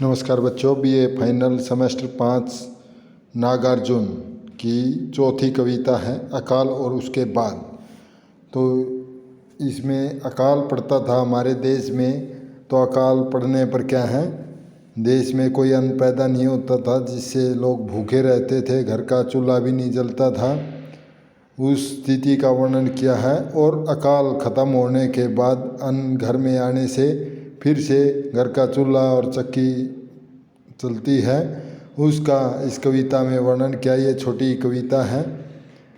नमस्कार बच्चों, BA final semester 5 Nagarjuna की चौथी कविता है अकाल और उसके बाद। तो इसमें अकाल पड़ता था हमारे देश में, तो अकाल पड़ने पर क्या है, देश में कोई अन्न पैदा नहीं होता था, जिससे लोग भूखे रहते थे, घर का चूल्हा भी नहीं जलता था। उस स्थिति का वर्णन किया है। और अकाल ख़त्म होने के बाद अन्न घर में आने से फिर से घर का चूल्हा और चक्की चलती है, उसका इस कविता में वर्णन किया। ये छोटी कविता है।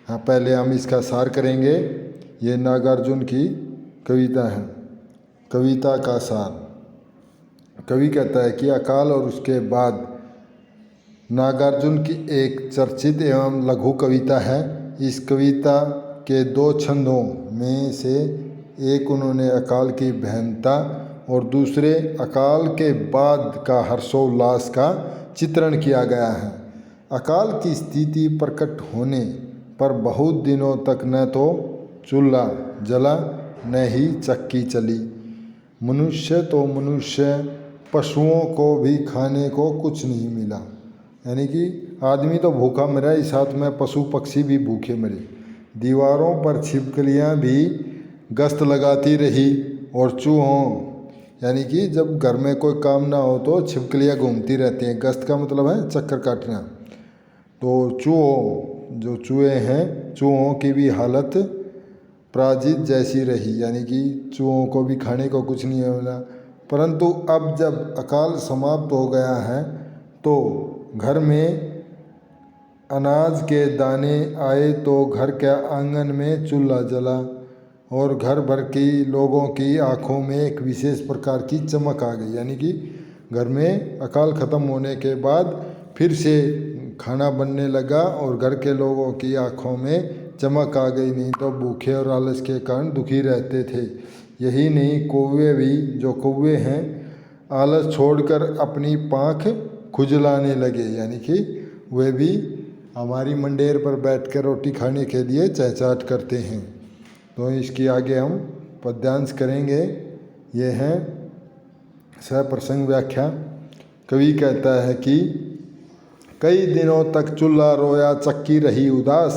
हाँ, पहले हम इसका सार करेंगे। ये नागार्जुन की कविता है। कविता का सार। कवि कहता है कि अकाल और उसके बाद नागार्जुन की एक चर्चित एवं लघु कविता है। इस कविता के दो छंदों में से एक उन्होंने अकाल की भयानकता और दूसरे अकाल के बाद का हर्षोल्लास का चित्रण किया गया है। अकाल की स्थिति प्रकट होने पर बहुत दिनों तक न तो चूल्हा जला न ही चक्की चली। मनुष्य तो मनुष्य, पशुओं को भी खाने को कुछ नहीं मिला। यानी कि आदमी तो भूखा मरा, इस साथ में पशु पक्षी भी भूखे मरे। दीवारों पर छिपकलियाँ भी गश्त लगाती रही और चूहों, यानी कि जब घर में कोई काम ना हो तो छिपकलियाँ घूमती रहती हैं। गश्त का मतलब है चक्कर काटना। तो चूहों, जो चूहे हैं, चूहों की भी हालत पराजित जैसी रही, यानी कि चूहों को भी खाने को कुछ नहीं मिला। परंतु अब जब अकाल समाप्त हो गया है तो घर में अनाज के दाने आए, तो घर के आंगन में चूल्हा जला और घर भर की लोगों की आंखों में एक विशेष प्रकार की चमक आ गई। यानी कि घर में अकाल ख़त्म होने के बाद फिर से खाना बनने लगा और घर के लोगों की आंखों में चमक आ गई। नहीं तो भूखे और आलस के कारण दुखी रहते थे। यही नहीं, कौवे भी, जो कौवे हैं, आलस छोड़कर अपनी पाँख खुजलाने लगे। यानी कि वे भी हमारी मंडेर पर बैठकर रोटी खाने के लिए चहचहाट करते हैं। तो इसकी आगे हम पद्यांश करेंगे। ये हैं सप्रसंग व्याख्या। कवि कहता है कि कई दिनों तक चूल्हा रोया, चक्की रही उदास।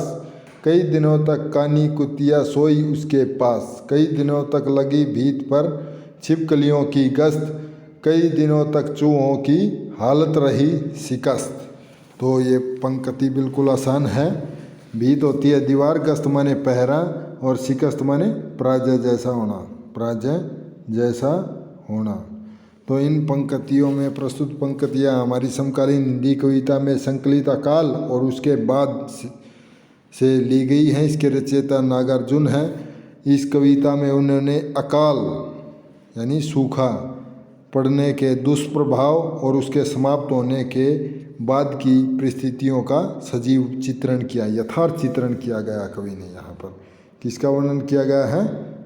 कई दिनों तक कानी कुतिया सोई उसके पास। कई दिनों तक लगी भीत पर छिपकलियों की गश्त। कई दिनों तक चूहों की हालत रही शिकस्त। तो ये पंक्ति बिल्कुल आसान है। भीत होती है दीवार, गश्त माने पहरा, और शिकस्त माने पराजय जैसा होना, पराजय जैसा होना। तो इन पंक्तियों में प्रस्तुत पंक्तियाँ हमारी समकालीन हिंदी कविता में संकलित अकाल और उसके बाद से ली गई हैं। इसके रचयिता नागार्जुन हैं। इस कविता में उन्होंने अकाल यानी सूखा पड़ने के दुष्प्रभाव और उसके समाप्त होने के बाद की परिस्थितियों का सजीव चित्रण किया, यथार्थ चित्रण किया गया। कवि ने यहाँ पर किसका वर्णन किया गया है?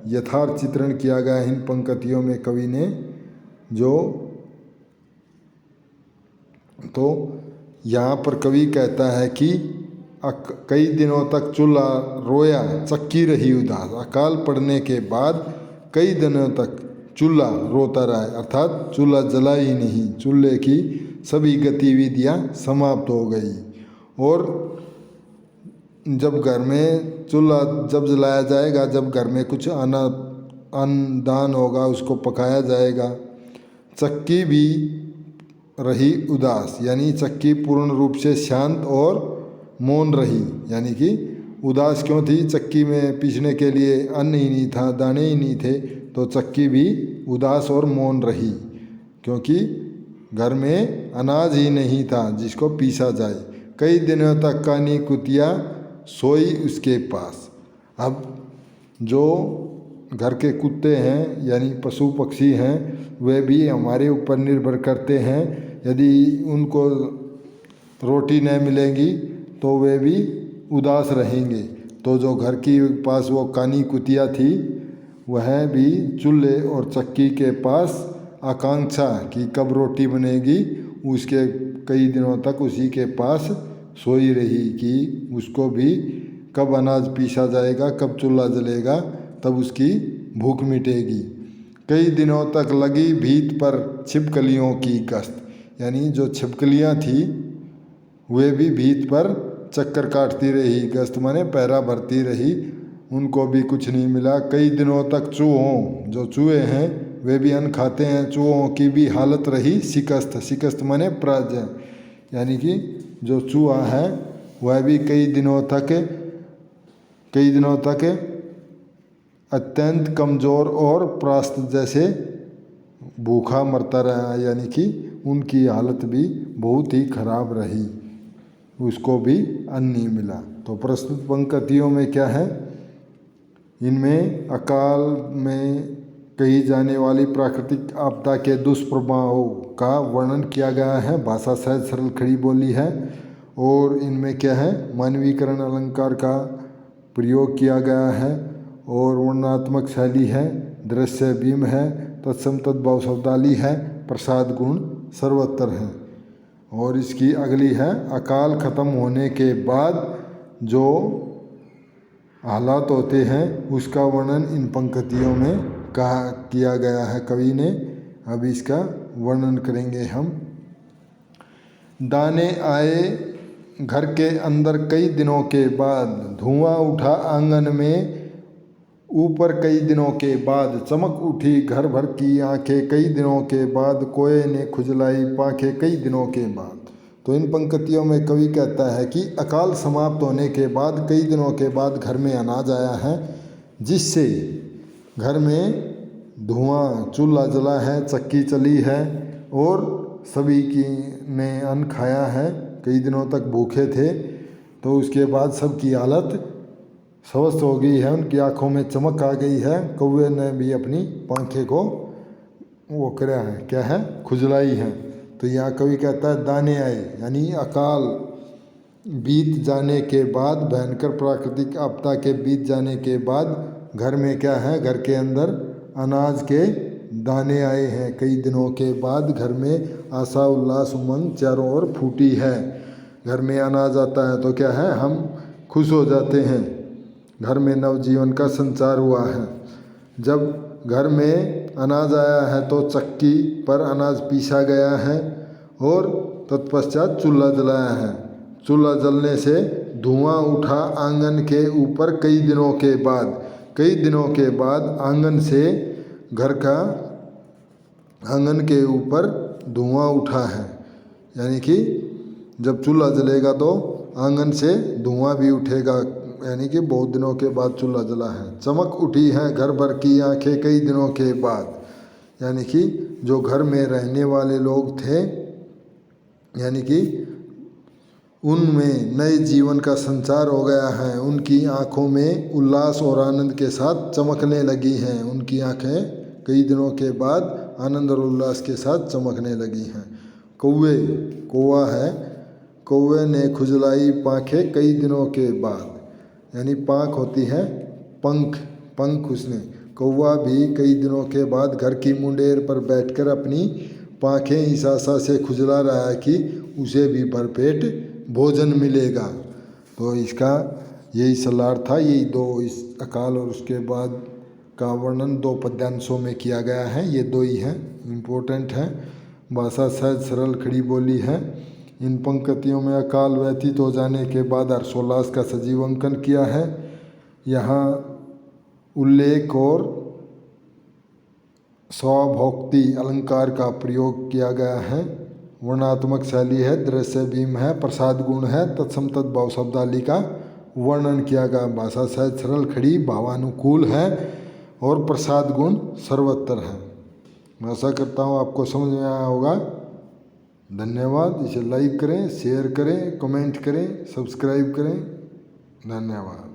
यथार्थ चित्रण किया गया है इन पंक्तियों में कवि ने। जो तो यहाँ पर कवि कहता है कि कई दिनों तक चूल्हा रोया, चक्की रही उदास। अकाल पड़ने के बाद कई दिनों तक चूल्हा रोता रहा, अर्थात चूल्हा जला ही नहीं। चूल्हे की सभी गतिविधियाँ समाप्त हो गई। और जब घर में चूल्हा जब जलाया जाएगा, जब घर में कुछ अन्नदान होगा, उसको पकाया जाएगा। चक्की भी रही उदास, यानी चक्की पूर्ण रूप से शांत और मौन रही। यानी कि उदास क्यों थी? चक्की में पीसने के लिए अन्न ही नहीं था, दाने ही नहीं थे, तो चक्की भी उदास और मौन रही, क्योंकि घर में अनाज ही नहीं था जिसको पीसा जाए। कई दिनों तक कानी कुतिया सोई उसके पास। अब जो घर के कुत्ते हैं, यानी पशु पक्षी हैं, वे भी हमारे ऊपर निर्भर करते हैं। यदि उनको रोटी न मिलेगी तो वे भी उदास रहेंगे। तो जो घर की पास वो कानी कुतिया थी, वह भी चूल्हे और चक्की के पास आकांक्षा कि कब रोटी बनेगी, उसके कई दिनों तक उसी के पास सोई रही कि उसको भी कब अनाज पीसा जाएगा, कब चूल्हा जलेगा, तब उसकी भूख मिटेगी। कई दिनों तक लगी भीत पर छिपकलियों की गश्त, यानी जो छिपकलियाँ थी वे भी भीत पर चक्कर काटती रही, गश्त माने पहरा भरती रही, उनको भी कुछ नहीं मिला। कई दिनों तक चूहों, जो चूहे हैं वे भी अन्न खाते हैं, चूहों की भी हालत रही शिकस्त। शिकस्त माने पराजय, यानी कि जो चूहा है वह भी कई दिनों तक अत्यंत कमज़ोर और परास्त जैसे भूखा मरता रहा, यानी कि उनकी हालत भी बहुत ही खराब रही, उसको भी अन्न नहीं मिला। तो प्रस्तुत पंक्तियों में क्या है, इनमें अकाल में कही जाने वाली प्राकृतिक आपदा के दुष्प्रभावों का वर्णन किया गया है। भाषा सहज सरल खड़ी बोली है। और इनमें क्या है, मानवीकरण अलंकार का प्रयोग किया गया है और वर्णनात्मक शैली है, दृश्य बीम है, तत्सम तद्भाव शब्दावली है, प्रसाद गुण सर्वत्र है। और इसकी अगली है, अकाल खत्म होने के बाद जो हालात होते हैं उसका वर्णन इन पंक्तियों में किया गया है कवि ने। अब इसका वर्णन करेंगे हम। दाने आए घर के अंदर कई दिनों के बाद, धुआं उठा आंगन में ऊपर कई दिनों के बाद, चमक उठी घर भर की आंखें कई दिनों के बाद, कोए ने खुजलाई पांखें कई दिनों के बाद। तो इन पंक्तियों में कवि कहता है कि अकाल समाप्त होने के बाद कई दिनों के बाद घर में अनाज आया है, जिससे घर में धुआं, चूल्हा जला है, चक्की चली है और सभी की ने अन्न खाया है, कई दिनों तक भूखे थे। तो उसके बाद सबकी हालत स्वस्थ हो गई है, उनकी आँखों में चमक आ गई है, कौवे ने भी अपनी पांखें को वो करा है, क्या है, खुजलाई है। तो यहाँ कवि कहता है दाने आए, यानी अकाल बीत जाने के बाद, भयंकर प्राकृतिक आपदा के बीत जाने के बाद घर में क्या है, घर के अंदर अनाज के दाने आए हैं। कई दिनों के बाद घर में आशा उल्लास उमंग चारों ओर फूटी है। घर में अनाज आता है तो क्या है, हम खुश हो जाते हैं, घर में नवजीवन का संचार हुआ है। जब घर में अनाज आया है तो चक्की पर अनाज पीसा गया है और तत्पश्चात चूल्हा जलाया है। चूल्हा जलने से धुआं उठा आंगन के ऊपर कई दिनों के बाद आंगन से घर का आंगन के ऊपर धुआं उठा है, यानी कि जब चूल्हा जलेगा तो आंगन से धुआं भी उठेगा, यानी कि बहुत दिनों के बाद चूल्हा जला है। चमक उठी है घर भर की आंखें कई दिनों के बाद, यानी कि जो घर में रहने वाले लोग थे, यानी कि उनमें नए जीवन का संचार हो गया है, उनकी आँखों में उल्लास और आनंद के साथ चमकने लगी हैं। उनकी आँखें कई दिनों के बाद आनंद और उल्लास के साथ चमकने लगी हैं। कौवा है, कौवे ने खुजलाई पांखें कई दिनों के बाद, यानी पाँख होती है पंख उसने। कौवा भी कई दिनों के बाद घर की मुंडेर पर बैठकर अपनी पाँखें इस आशा से खुजला रहा है कि उसे भी भरपेट भोजन मिलेगा। तो इसका यही सलार था। यही दो, इस अकाल और उसके बाद का वर्णन 2 पद्यांशों में किया गया है। ये 2 ही हैं, इम्पोर्टेंट हैं। भाषा सहज सरल खड़ी बोली है। इन पंक्तियों में अकाल व्यतीत हो जाने के बाद हर्षोल्लास का सजीव अंकन किया है। यहाँ उल्लेख और स्वभोक्ति अलंकार का प्रयोग किया गया है। वर्णात्मक शैली है, दृश्य बीम है, प्रसाद गुण है, तत्सम तद्भाव शब्दावली का वर्णन किया गया। भाषा सहज सरल खड़ी, भावानुकूल है और प्रसाद गुण सर्वत्र है। मैं आशा करता हूँ आपको समझ में आया होगा। धन्यवाद। इसे लाइक करें, शेयर करें, कमेंट करें, सब्सक्राइब करें। धन्यवाद।